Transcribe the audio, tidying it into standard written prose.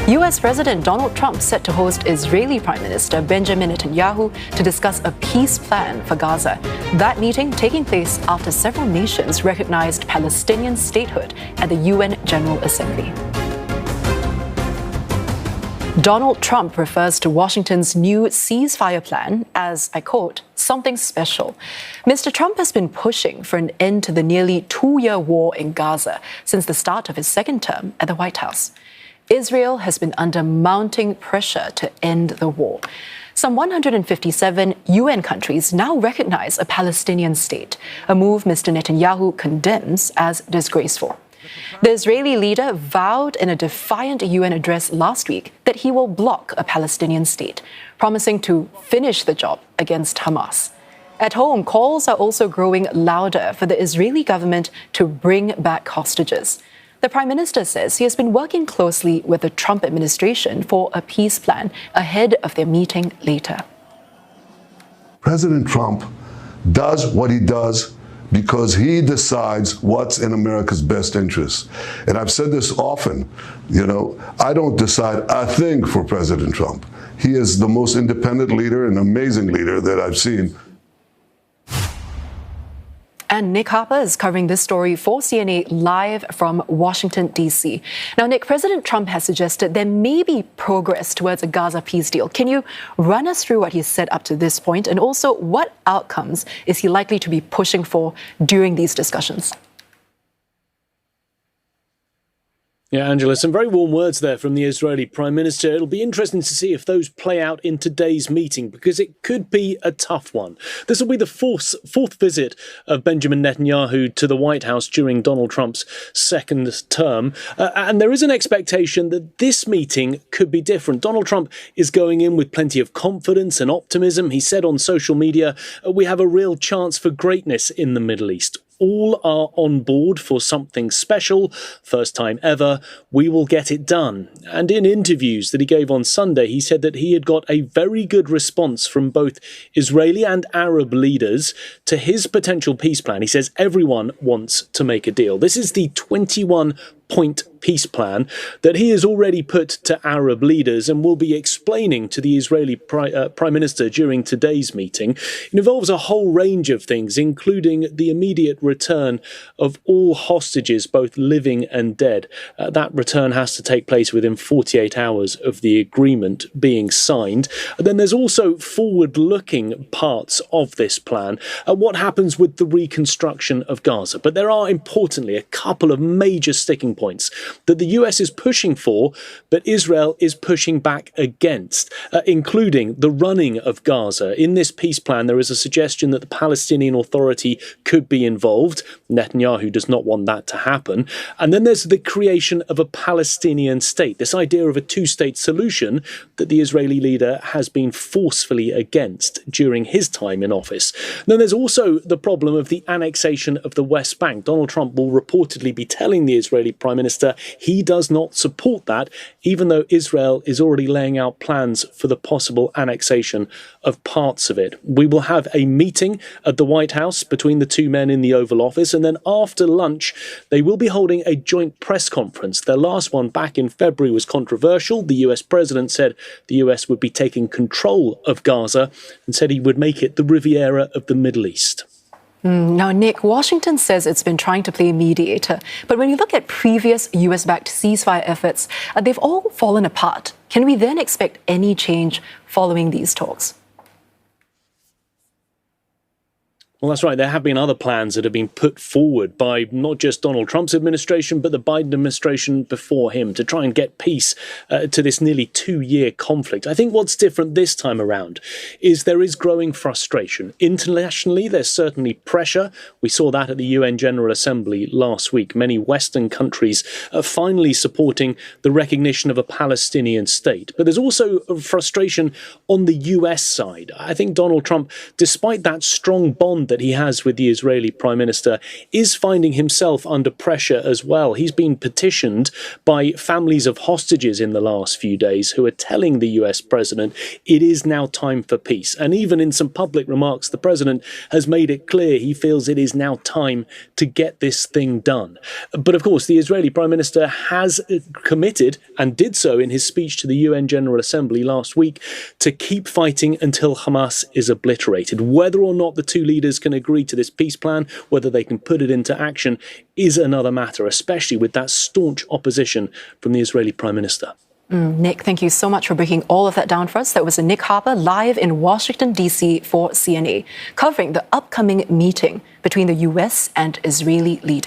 US President Donald Trump set to host Israeli Prime Minister Benjamin Netanyahu to discuss a peace plan for Gaza. That meeting taking place after several nations recognized Palestinian statehood at the UN General Assembly. Donald Trump refers to Washington's new ceasefire plan as, I quote, something special. Mr. Trump has been pushing for an end to the nearly 2-year war in Gaza since the start of his second term at the White House. Israel has been under mounting pressure to end the war. Some 157 UN countries now recognize a Palestinian state, a move Mr. Netanyahu condemns as disgraceful. The Israeli leader vowed in a defiant UN address last week that he will block a Palestinian state, promising to finish the job against Hamas. At home, calls are also growing louder for the Israeli government to bring back hostages. The Prime Minister says he has been working closely with the Trump administration for a peace plan ahead of their meeting later. President Trump does what he does because he decides what's in America's best interest. And I've said this often, I don't decide a thing for President Trump. He is the most independent leader and amazing leader that I've seen. And Nick Harper is covering this story for CNA live from Washington, D.C. Now, Nick, President Trump has suggested there may be progress towards a Gaza peace deal. Can you run us through what he's said up to this point? And also, what outcomes is he likely to be pushing for during these discussions? Yeah, Angela, some very warm words there from the Israeli Prime Minister. It'll be interesting to see if those play out in today's meeting, because it could be a tough one. This will be the fourth visit of Benjamin Netanyahu to the White House during Donald Trump's second term. And there is an expectation that this meeting could be different. Donald Trump is going in with plenty of confidence and optimism. He said on social media, we have a real chance for greatness in the Middle East. All are on board for something special, first time ever, we will get it done. And in interviews that he gave on Sunday, he said that he had got a very good response from both Israeli and Arab leaders to his potential peace plan. He says everyone wants to make a deal. This is the 21-point peace plan that he has already put to Arab leaders and will be explaining to the Israeli Prime Minister during today's meeting. It involves a whole range of things, including the immediate return of all hostages, both living and dead. That return has to take place within 48 hours of the agreement being signed. And then there's also forward-looking parts of this plan, what happens with the reconstruction of Gaza. But there are, importantly, a couple of major sticking points that the US is pushing for, but Israel is pushing back against, including the running of Gaza. In this peace plan, there is a suggestion that the Palestinian Authority could be involved. Netanyahu does not want that to happen. And then there's the creation of a Palestinian state, this idea of a two-state solution that the Israeli leader has been forcefully against during his time in office. Then there's also the problem of the annexation of the West Bank. Donald Trump will reportedly be telling the Israeli Prime Minister he does not support that, even though Israel is already laying out plans for the possible annexation of parts of it. We will have a meeting at the White House between the two men in the Oval Office, and then after lunch, they will be holding a joint press conference. Their last one back in February was controversial. The US president said the US would be taking control of Gaza and said he would make it the Riviera of the Middle East. Now, Nick, Washington says it's been trying to play mediator. But when you look at previous US-backed ceasefire efforts, they've all fallen apart. Can we then expect any change following these talks? Well, that's right. There have been other plans that have been put forward by not just Donald Trump's administration, but the Biden administration before him to try and get peace to this nearly 2-year conflict. I think what's different this time around is there is growing frustration. Internationally, there's certainly pressure. We saw that at the UN General Assembly last week. Many Western countries are finally supporting the recognition of a Palestinian state. But there's also frustration on the US side. I think Donald Trump, despite that strong bond that that he has with the Israeli Prime Minister is finding himself under pressure as well. He's been petitioned by families of hostages in the last few days who are telling the US president it is now time for peace. And even in some public remarks, the president has made it clear he feels it is now time to get this thing done. But of course, the Israeli Prime Minister has committed, and did so in his speech to the UN General Assembly last week, to keep fighting until Hamas is obliterated. Whether or not the two leaders can agree to this peace plan, whether they can put it into action, is another matter, especially with that staunch opposition from the Israeli Prime Minister. Nick, thank you so much for breaking all of that down for us. That was Nick Harper live in Washington, D.C. for CNA, covering the upcoming meeting between the US and Israeli leaders.